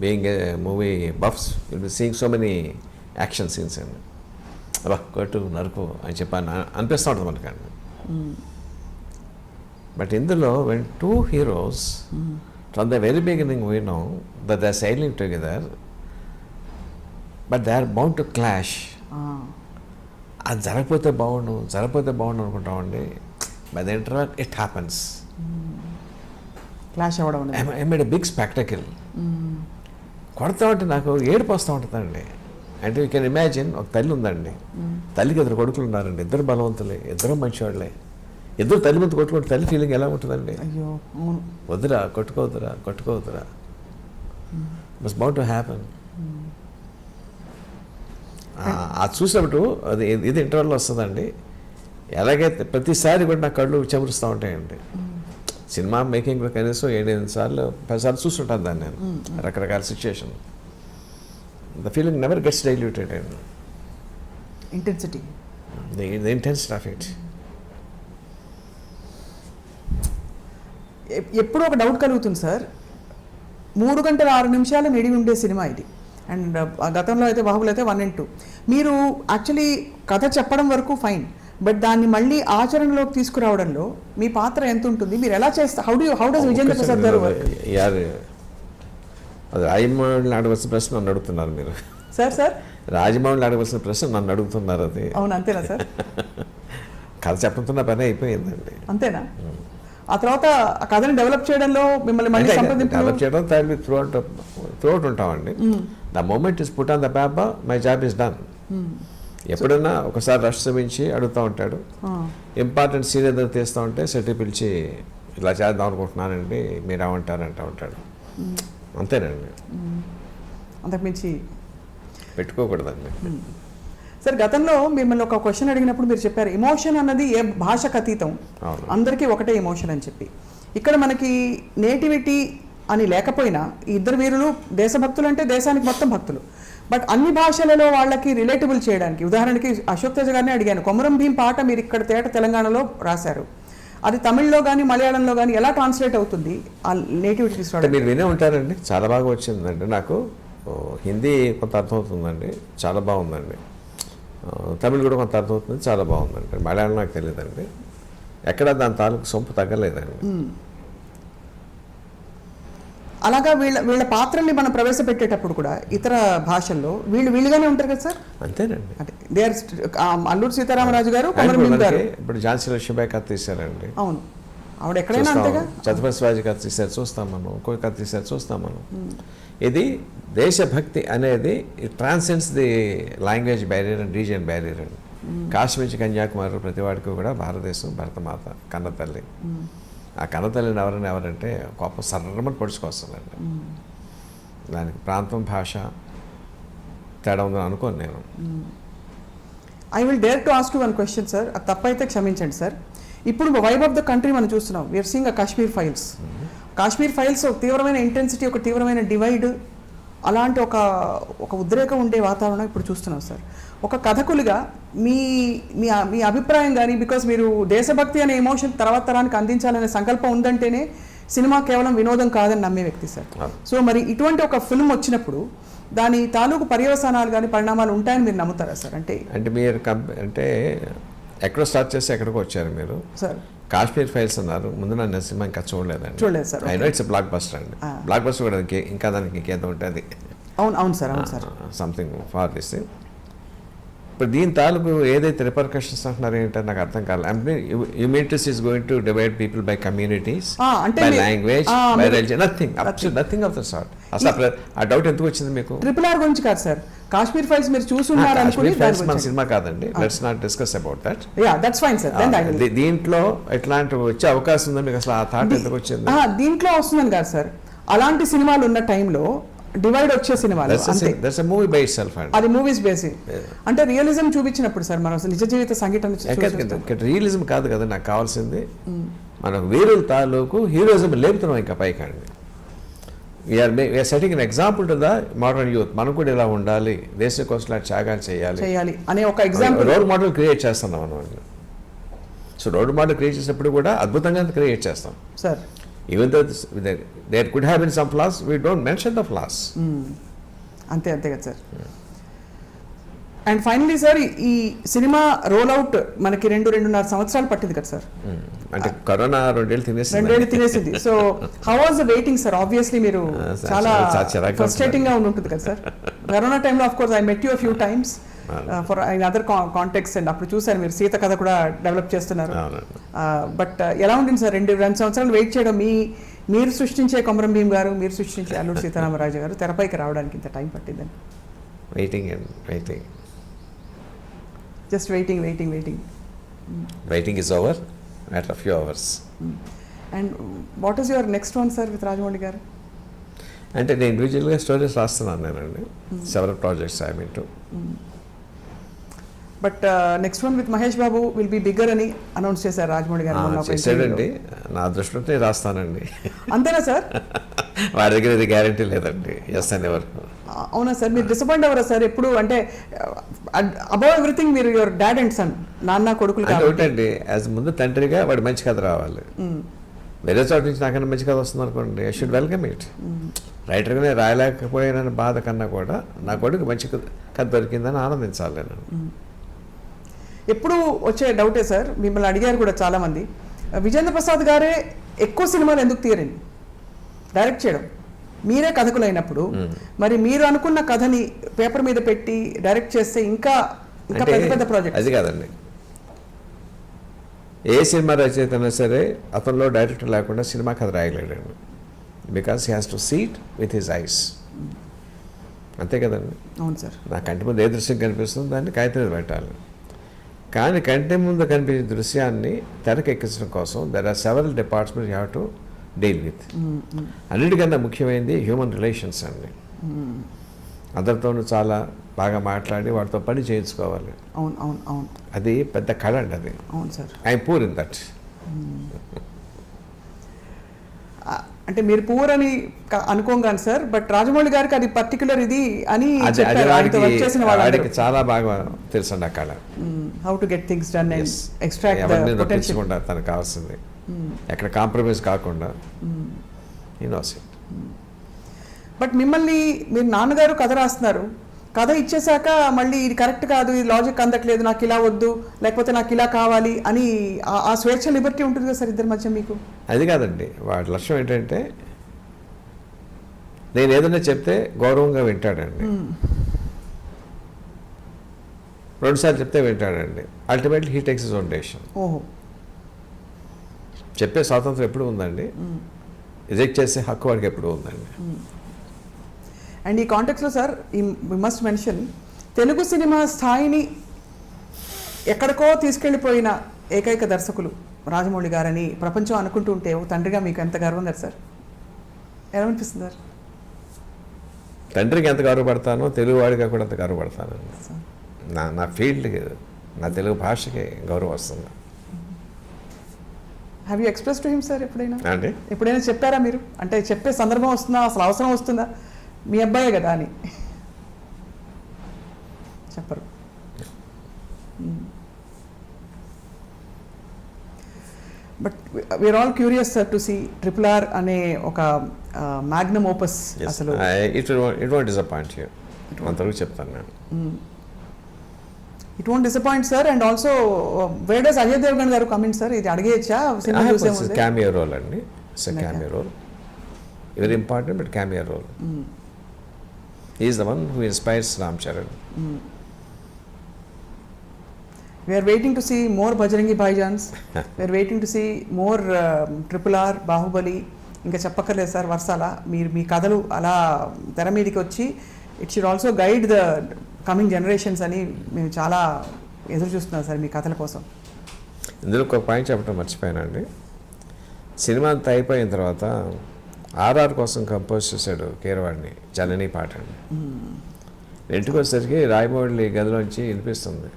being a movie buffs will be seeing so many action scenes అండి. అబ్బా కొట్టు నరుకు అని చెప్పని అనిపిస్తూ ఉంటుంది మనకండి. బట్ ఇందులో when two heroes from the very beginning we know that they are sailing together, but they are bound to clash. అది జరగపోతే బాగుండు అనుకుంటామండి. By the interval it happens. Clash అవ్వడం అనేది. I made a big spectacle. కొడతా ఉంటే నాకు ఏడుపు వస్తూ ఉంటుందండి. అంటే యూ కెన్ ఇమాజిన్, ఒక తల్లి ఉందండి, తల్లికి ఇద్దరు కొడుకులు ఉన్నారండి, ఇద్దరు బలవంతులే, ఇద్దరు మంచివాళ్ళే, ఇద్దరు తల్లి ముందు కొట్టుకుంటే తల్లి ఫీలింగ్ ఎలా ఉంటుందండి? అయ్యో అవును. వద్దురా, కొట్టుకోవద్దురా, మస్ బౌండ్ టు హ్యాపన్. అది చూసినప్పుడు అది ఇది ఇంటర్వెల్లో వస్తుందండి. ఎలాగైతే ప్రతిసారి కూడా నా కళ్ళు చెమరుస్తూ ఉంటాయండి. సినిమా మేకింగ్లో కనీసం 7-8 సార్లు 10 సార్లు చూస్తుంటాను దాన్ని నేను, రకరకాల situation. The feeling never gets diluted and intensity, the intensity of it. ఎప్పుడూ ఒక డౌట్ కలుగుతుంది సార్, 3 గంటల 6 నిమిషాలు నిడివి ఉండే సినిమా ఇది. అండ్ గతంలో అయితే బాహుబలి అయితే 1 and 2. మీరు యాక్చువల్లీ కథ చెప్పడం వరకు ఫైన్, బట్ దాన్ని మళ్ళీ ఆచరణలోకి తీసుకురావడంలో మీ పాత్ర ఎంత ఉంటుంది, మీరు ఎలా చేస్తారు? హౌ డస్ విజేంద్ర ప్రసాద్ గారు వర్క్? అది రాజమౌళిని అడగవలసిన ప్రశ్న నన్ను అడుగుతున్నారు మీరు. సార్ రాజమౌళిని అడగవలసిన ప్రశ్న నన్ను అడుగుతున్నారు. అది అవును, అంతేనా సార్? కథ చెప్పడంతో నా పని అయిపోయిందండి. అంతేనా? ఆ తర్వాత ఆ కథని డెవలప్ చేయడంలో మిమ్మల్ని మళ్ళీ డెవలప్ చేయడం త్రూ అవుట్ ఉంటామండి. The moment is put on the paper, my job is done. ఎప్పుడైనా ఒకసారి రష్ చూపించి అడుగుతూ ఉంటాడు, ఇంపార్టెంట్ సీన్ ఏదైనా తీస్తూ ఉంటే సెట్ పిలిచి ఇలా చేద్దాం అనుకుంటున్నానండి మీరు ఏమంటారంటూ ఉంటాడు. అంతేనండి, అంతకుమించి పెట్టుకోకూడదండి. సార్ గతంలో మిమ్మల్ని ఒక క్వశ్చన్ అడిగినప్పుడు మీరు చెప్పారు ఎమోషన్ అన్నది ఏ భాషకు అతీతం, అందరికీ ఒకటే ఎమోషన్ అని చెప్పి. ఇక్కడ మనకి నేటివిటీ అని లేకపోయినా ఈ ఇద్దరు వీరులు దేశభక్తులు అంటే దేశానికి మొత్తం భక్తులు, బట్ అన్ని భాషలలో వాళ్ళకి రిలేటబుల్ చేయడానికి, ఉదాహరణకి అశోక్ తేజ గారిని అడిగాను, కొమరం భీం పాట మీరు ఇక్కడ తెలంగాణలో రాశారు, అది తమిళ్లో కానీ మలయాళంలో కానీ ఎలా ట్రాన్స్లేట్ అవుతుంది ఆ నేటివిటీ తీసుకురావడం? మీరు వినే ఉంటారండి, చాలా బాగా వచ్చిందండి. నాకు హిందీ కొంత అర్థమవుతుందండి, చాలా బాగుందండి. తమిళ్ కూడా కొంత అర్థమవుతుంది, చాలా బాగుందండి. మలయాళం నాకు తెలియదండి, ఎక్కడ దాని తాలూకు సొంపు తగ్గలేదండి. అలాగా వీళ్ళ పాత్రల్ని మనం ప్రవేశపెట్టేటప్పుడు కూడా ఇతర భాషల్లో వీళ్ళుగానే ఉంటారు కదా సార్? అంతేనండి. అంటే దే ఆర్ అల్లూరి సీతారామరాజు గారు, కొమరం భీం గారు. ఇప్పుడు ఝాన్సీ లక్ష్మీబాయి కథ తీశారండి. అవును, ఆవిడ ఎక్కడైనా అంతేగా. ఛత్రపతి శివాజీ కథ తీశారు, చూస్తాం మనం. ఇంకొక కథ తీశారు, చూస్తాం మనం. ఇది దేశభక్తి అనేది transcends the language barrier and region barrier అండి. కాశ్మీర్ నుంచి కన్యాకుమారి ప్రతి వాడికి కూడా భారతదేశం, భరతమాత, కన్నతల్లి. ఆ కన్నతల్లిని ఎవరంటే కోపం సర్రమని పొడుచుకొస్తుందండి. దానికి ప్రాంతం, భాష తేడా ఉందని అనుకోను నేను. I will dare to ask you one question sir, అది తప్పైతే క్షమించండి సార్. ఇప్పుడు వైబ్ ఆఫ్ ద కంట్రీ మనం చూస్తున్నాం, we are seeing Kashmir files. Kashmir files ఒక తీవ్రమైన ఇంటెన్సిటీ, ఒక తీవ్రమైన డివైడ్, అలాంటి ఒక ఉద్రేకం ఉండే వాతావరణం ఇప్పుడు చూస్తున్నాం సార్. ఒక కథకులుగా మీ మీ అభిప్రాయం కానీ, బికాస్ మీరు దేశభక్తి అనే ఎమోషన్ తర్వాత తరానికి అందించాలనే సంకల్పం ఉందంటేనే సినిమా కేవలం వినోదం కాదని నమ్మే వ్యక్తి సార్. సో మరి ఇటువంటి ఒక ఫిల్మ్ వచ్చినప్పుడు దాని తాలూకు పర్యవసానాలు కానీ పరిణామాలు ఉంటాయని మీరు నమ్ముతారా సార్? అంటే మీరు అంటే ఎక్కడో స్టార్ట్ చేసి ఎక్కడికో వచ్చారు మీరు సార్. కాశ్మీర్ ఫైల్స్ అన్నారు, ముందు నన్ను సినిమా ఇంకా చూడలేదు sir. I know it's block buster అండి. బ్లాక్ బస్టర్ కూడా ఇంకా దానికి ఇంకేదో ఉంటుంది. అవును సార్ సంథింగ్ ఫార్ దిస్. ఇప్పుడు దీని తాలూకు ఏదైతే రిపర్కషన్స్ అంటున్నారు ఏంటంటే నాకు అర్థం కాలేదు. Humanities is going to divide people by communities, by language, by religion, nothing of the sort. అసలు ఆ డౌట్ ఎందుకు వచ్చింది మీకు? RRR గురించి కాదు సార్, కాశ్మీర్ ఫైల్స్ మీరు చూసున్నారు అనుకుని మన సినిమా కాదండి. Let's not discuss about that. Yeah that's fine sir. దీంట్లో ఎట్లాంటి వచ్చే అవకాశం ఉందో మీకు అసలు ఆ థాట్ ఎందుకు వచ్చింది? దీంట్లో వస్తుందని కాదు సార్, అలాంటి సినిమాలు ఉన్న టైంలో డివైడ్ వచ్చే సినిమాలు మూవీ బై ఇట్సెల్ఫ్ అండి. అది మూవీస్ బేసిక్ అంటే రియలిజం చూపించినప్పుడు సార్, మనం నిజ జీవిత సంఘటన రియలిజం కాదు కదా నాకు కావాల్సింది. మనకు వీరుల తాలూకు హీరోయిజం లేపుతున్నాం ఇంకా పైకండి. We are setting an example to the modern youth. మనం కూడా ఇలా ఉండాలి, దేశం కోసం త్యాగాలు చేయాలి అనే ఒక ఎగ్జాంపుల్, రోల్ మోడల్ క్రియేట్ చేస్తున్నాం మనం. సో రోల్ మోడల్ క్రియేట్ చేసినప్పుడు కూడా అద్భుతంగా క్రియేట్ చేస్తాం sir. Even though there could have been some flaws, we don't mention the flaws. అంతే కదా సార్. అండ్ ఫైనలీ సార్, ఈ సినిమా రోల్ అవుట్ మనకి 2-2.5 సంవత్సరాలు పట్టింది కదా సార్. అంటే కరోనా 2 ఏళ్ళు తినేసింది. So how was the waiting sir? Obviously మీరు చాలా ఫ్రస్ట్రేటింగ్ గా ఉంటుంది కదా సార్. కరోనా టైంలో of course I met you few times for in other context, and అప్పుడు చూసాను మీరు సీత కథ కూడా డెవలప్ చేస్తున్నారు. బట్ ఎలా ఉంటుంది సార్ 2 సంవత్సరాలు వెయిట్ చేయడం? మీరు సృష్టించే కొమరం భీమ్ గారు, మీరు సృష్టించే అల్లూరి సీతారామరాజు గారు తెరపైకి రావడానికి ఇంత టైం పట్టిందని? Waiting and waiting. Just waiting. Waiting is over matter of few hours. And what is your next one sir with Rajamouli గారు? అంటే నేను ఇండివిజువల్గా స్టోరీస్ రాస్తున్నాను నేనండి. Several projects I mean to. But next one with Mahesh Babu will be bigger అని announce చేశారు రాజమౌళి గారు మొన్న ఒక చేశాడండి. interview నా దృష్టిలో రాస్తానండి. లో. అంతేనా సార్? వాడి దగ్గర ఇది గ్యారంటీ లేదండి. ఎస్ అని వరకు. అవునా సార్? మీరు డిసప్పాయింట్ అవ్వరా సార్ ఎప్పుడు? అంటే అబౌవ్ ఎవ్రీథింగ్ మీరు యువర్ డాడ్ అండ్ సన్, నాన్న కొడుకులు అంటే కాబట్టి. ఒకటండి, యాజ్ ముందు తండ్రిగా వాడు మంచి కథ రావాలి. వేరే చోట నుంచి నాకన్నా మంచి కథ వస్తుంది అనుకోండి, ఐ షుడ్ వెల్కమ్ ఇట్. రైటర్గానే రాయలేకపోయిన బాధ కన్నా కూడా నా కొడుకు మంచి కథ దొరికిందని ఆనందించాలి నేను. ఎప్పుడు వచ్చే డౌటే సార్, మిమ్మల్ని అడిగారు కూడా చాలామంది, విజేంద్ర ప్రసాద్ గారే ఎక్కువ సినిమాలు ఎందుకు తీయరండి డైరెక్ట్ చేయడం? మీరే కథకులైనప్పుడు మరి మీరు అనుకున్న కథని పేపర్ మీద పెట్టి డైరెక్ట్ చేస్తే ఇంకా అంటే పెద్ద పెద్ద ప్రాజెక్ట్. అది కాదండి, ఏ సినిమా రచయిత అయినా సరే అతనిలో డైరెక్టర్ లేకుండా సినిమా కథ రాయలేడండి. Because he has to sit with his eyes. అంతే కదండి. అవును సార్. నా కంటి ముందు ఏ దృశ్యం కనిపిస్తుందో దాన్ని కాగితం మీద పెట్టాలి. కానీ కంటి ముందు కనిపించే దృశ్యాన్ని తెరకెక్కించడం కోసం there are several departments you have to deal with. అన్నిటికన్నా ముఖ్యమైనది హ్యూమన్ రిలేషన్స్ అండి. అందరితోనూ చాలా బాగా మాట్లాడి వాటితో పని చేయించుకోవాలి. అవును అవును అవును. అది పెద్ద కళ అండి అది. అవును sir. I'm poor in that. అంటే మీరు పూర్ అని అనుకోగాను సార్, బట్ రాజమౌళి గారికి అది పర్టికులర్ ఇది అని అది చెప్పారు. ఆయనతో work చేసిన వాళ్ళందరూ. వాడికి చాలా బాగా తెలుసండి ఆ కళ. How to get things done and extract ఎవరి ద మీద పొటెన్షియల్. నొప్పించకుండా తనకు కావాల్సింది ఎక్కడ కాంప్రమైజ్ కాకుండా ఈ నోస్ ఇట్. బట్ మిమ్మల్ని మీరు నాన్నగారు కథ రాస్తున్నారు, కథ ఇచ్చేసాక మళ్ళీ ఇది కరెక్ట్ కాదు, ఇది లాజిక్ అందట్లేదు, నాకు ఇలా వద్దు, లేకపోతే నాకు ఇలా కావాలి అని ఆ స్వేచ్ఛ లిబర్టీ ఉంటుంది కదా సార్ ఇద్దరి మధ్య మీకు? అది కాదండి, వాడి లక్ష్యం ఏంటంటే నేను ఏదైనా చెప్తే గౌరవంగా వింటాడండి. రెండుసార్లు చెప్తే వింటాడండి. Ultimately he takes his own decision. ఓహో. చెప్పే స్వాతంత్రం ఎప్పుడు ఉందండి, రిజెక్ట్ చేసే హక్కు వాడికి ఎప్పుడు ఉందండి. అండ్ ఈ కాంటెక్స్లో sir we must mention, Telugu సినిమా స్థాయిని ఎక్కడికో తీసుకెళ్ళిపోయిన ఏకైక దర్శకులు రాజమౌళి గారని ప్రపంచం అనుకుంటూ ఉంటే ఒక తండ్రిగా మీకు ఎంత గర్వం కదా సార్? ఎలా అనిపిస్తుంది సార్? తండ్రికి ఎంత గౌరవపడతానో తెలుగు వాడిగా కూడా అంత గౌరవపడతాను. నా ఫీల్డ్కి, నా తెలుగు భాషకి గౌరవం వస్తుంది. Have you express to him sir ఎప్పుడైనా? అంటే ఎప్పుడైనా చెప్పారా మీరు? అంటే చెప్పే సందర్భం వస్తుందా, అసలు అవసరం వస్తుందా? మీ అబ్బాయే కదా అని చెప్పరు. But we are all curious sir to see RRR అనే ఒక మ్యాగ్నమ్ ఓపస్. అసలు ఇట్ వోంట్ డిసప్పాయింట్ యూ, అంతవరకు చెప్తాను నేను. It won't disappoint sir. And also where does Ajay Devgan గారు కమింగ్ సార్? ఇది అడిగేయచ్చా? సినిమా చూసే ముందే. క్యామియో రోల్ అండి. It's cameo role, very important but cameo role. He is the one who inspires Ram Charan. We are waiting to see more Bajrangi Bhaijans. We are waiting to see more RRR, Bahubali. ఇంకా చెప్పక్కర్లేదు sir వర్షాల. మీరు మీ కథలు అలా తెర మీదకి వచ్చి it should also guide the coming generations అని మేము చాలా ఎదురు చూస్తున్నాం సార్ మీ కథల కోసం. ఇందులో ఒక పాయింట్ చెప్పడం మర్చిపోయానండి. సినిమా అంతా అయిపోయిన తర్వాత RR కోసం కంపోజ్ చేశాడు కీరవాడిని, జనని పాట అండి. ఇంటికి వచ్చేసరికి రాయమౌళి గదిలోంచి వినిపిస్తుంది.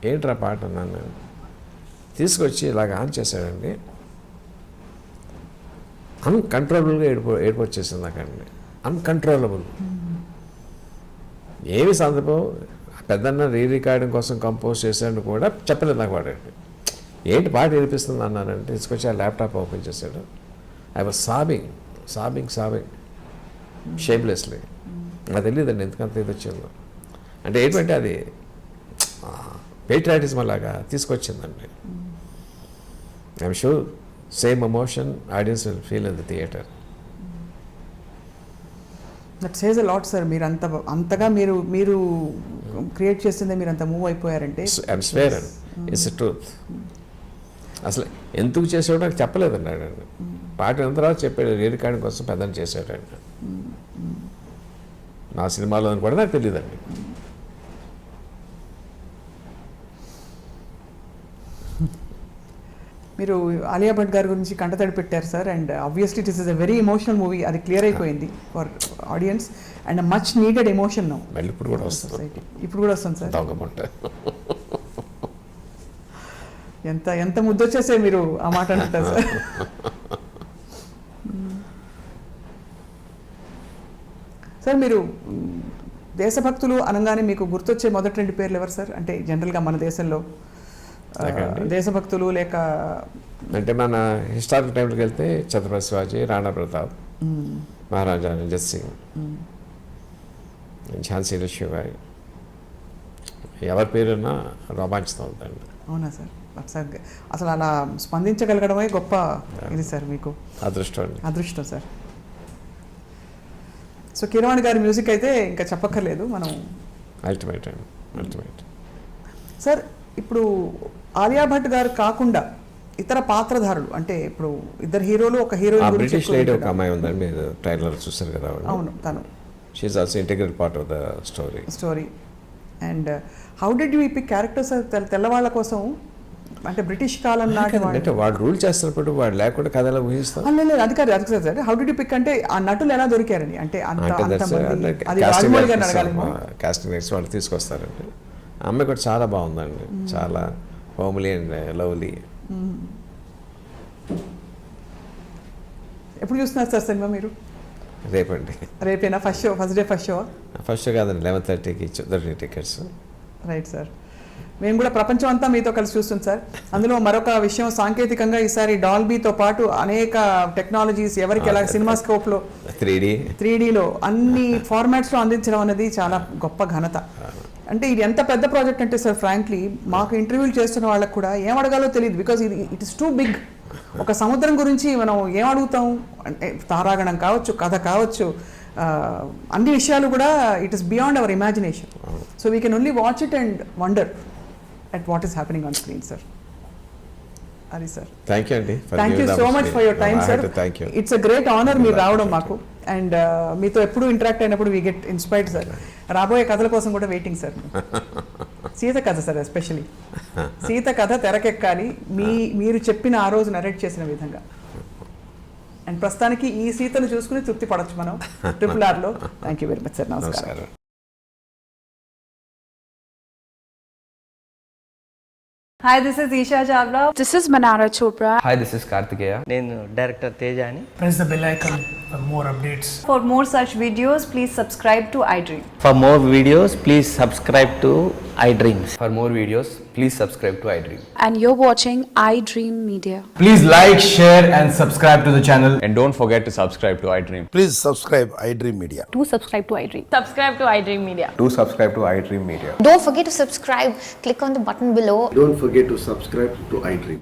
ఏంట్రా పాట అన్నాను నేను. తీసుకొచ్చి ఇలాగ ఆన్ చేశాడండి. అన్కంట్రోలబుల్గా ఏడుపు వచ్చేసింది నాకండి. అన్కంట్రోలబుల్. ఏమి సందర్భం, పెద్దన్న రికార్డింగ్ కోసం కంపోజ్ చేశాడు కూడా చెప్పలేదు నాకు వాడండి. ఏంటి పాట వినిపిస్తుంది అన్నానంటే తీసుకొచ్చి ఆ ల్యాప్టాప్ ఓపెన్ చేశాడు. I was sobbing shamelessly. నాకు తెలియదండి ఎందుకంత ఇది వచ్చిందో. అంటే ఏంటంటే అది పేట్రియాటిజం అలాగా తీసుకొచ్చిందండి. I'm sure same emotion audience will feel in the theatre. That says a lot sir. మీరు అంతగా మీరు క్రియేట్ చేస్తుందే మీరు అంత మూవ్ అయిపోయారంటే I'm swear and it's truth. అసలు ఎందుకు చేసాడో నాకు చెప్పలేదండి. పాట విన్న తర్వాత చెప్పాడు రికార్డింగ్ కోసం పెద్దని చేశాడండి. నా సినిమాలో అని కూడా నాకు తెలియదండి. మీరు ఆలియా భట్ గారి గురించి కంటతడి పెట్టారు sir, and obviously it is a very emotional movie, అది క్లియర్ అయిపోయింది for audience, and much needed emotion now. మళ్ళీ ఇప్పుడు కూడా వస్తుంది సొసైటీ ఇప్పుడు కూడా వస్తుంది సార్. దొంగమంట ఎంత ఎంత ముద్దొచ్చేసే మీరు ఆ మాట అంటారు సార్. సార్ మీరు దేశభక్తులు అనగానే మీకు గుర్తొచ్చే మొదటి 2 పేర్లు ఎవరు సార్? అంటే జనరల్గా మన దేశంలో దేశభక్తులు లేక అంటే మన హిస్టారికల్ టైంలోకి వెళ్తే ఛత్రపతి శివాజీ, రాణా ప్రతాప్, మహారాజా రంజిత్ సింగ్, ఝాన్సీ లక్ష్మీబాయి, ఎవరి పేరున్నా రోమాంచితం అవుతుంది. అవునా సార్? అసలు అలా స్పందించగలగడమే గొప్ప ఇది సార్, మీకు అదృష్టం సార్. సో కీరవాణి గారి మ్యూజిక్ అయితే ఇంకా చెప్పక్కర్లేదు మనం. అల్టిమేట్ సార్ ఇప్పుడు ఆలియా భట్ గారు కాకుండా ఇతర పాత్రధారులు, అంటే ఇప్పుడు ఇద్దరు హీరోలు ఒక హీరోయిన్ గురించి బ్రిటిష్ లేడీ ఒక అమ్మాయి ఉందండి, మీరు ట్రైలర్ చూసారు కదా. అవును, తను she is also integral part of the story. And how did you pick characters తెల్లవాళ్ళ కోసం? అంటే బ్రిటిష్ కాలం నాటి అంటే వాళ్ళు రూల్ చేస్తున్నప్పుడు వాళ్ళు లేకుండా కథలా ఊహిస్తాం. లేదు అది కాదు sir. How did you pick అంటే ఆ నటులు ఎలా దొరికారని, అంటే కాస్టింగ్ నెక్స్ట్ వాళ్ళు తీసుకొస్తారండి. ఆ అమ్మాయి కూడా చాలా బాగుందండి, చాలా హోమ్లీ అండ్ లవ్లీ. ఎప్పుడు చూస్తున్నారు సార్ సినిమా మీరు? రేపండి. రేపేనా ఫస్ట్ షో? ఫస్ట్ షో కాదండి, 11:30కి దొరికిన టికెట్స్. Right sir. మేము కూడా ప్రపంచం అంతా మీతో కలిసి చూస్తుంది సార్. అందులో మరొక విషయం, సాంకేతికంగా ఈసారి డాల్బీతో పాటు అనేక టెక్నాలజీస్ ఎవరికి ఎలా సినిమా స్కోప్లో 3Dలో అన్ని ఫార్మాట్స్లో అందించడం అనేది చాలా గొప్ప ఘనత. అంటే ఇది ఎంత పెద్ద ప్రాజెక్ట్ అంటే సార్, ఫ్రాంక్లీ మాకు ఇంటర్వ్యూలు చేస్తున్న వాళ్ళకు కూడా ఏం అడగాలో తెలియదు, because it is too big. ఒక సముద్రం గురించి మనం ఏం అడుగుతాం అంటే తారాగణం కావచ్చు, కథ కావచ్చు, అన్ని విషయాలు కూడా it is beyond our imagination. So we can only watch it and wonder at what is happening on screen, sir. Ari sir, thank you andi, thank you so much for your time, sir. Thank you. It's a great honor మీరు రావడం మాకు, and మీతో ఎప్పుడు interact అయినప్పుడు we get inspired, sir. రాబోయే కథల కోసం కూడా వెయిటింగ్ సార్. సీత కథ సార్, ఎస్పెషల్లీ సీత కథ తెరకెక్కాలి మీరు చెప్పిన ఆ రోజు నరేట్ చేసిన విధంగా. అండ్ ప్రస్తుతానికి ఈ సీతను చూసుకుని తృప్తి పడొచ్చు మనం RRRలో. Thank you very much sir. నమస్కారం. Hi, this is Isha Chavla. This is Manara Chopra. Hi, this is Kartikeya. నేను డైరెక్టర్ తేజ అని. Press the bell icon for more updates. For more such videos, please subscribe to iDream. For more videos, please subscribe to iDreams. For more videos, please subscribe to iDream. And you're watching iDream Media. Please like, share and subscribe to the channel. And don't forget to subscribe to iDream. Please subscribe iDream Media. Do subscribe to iDream. Subscribe to iDream Media. Do subscribe to iDream Media. Don't forget to subscribe. Click on the button below. Don't forget to subscribe to iDream.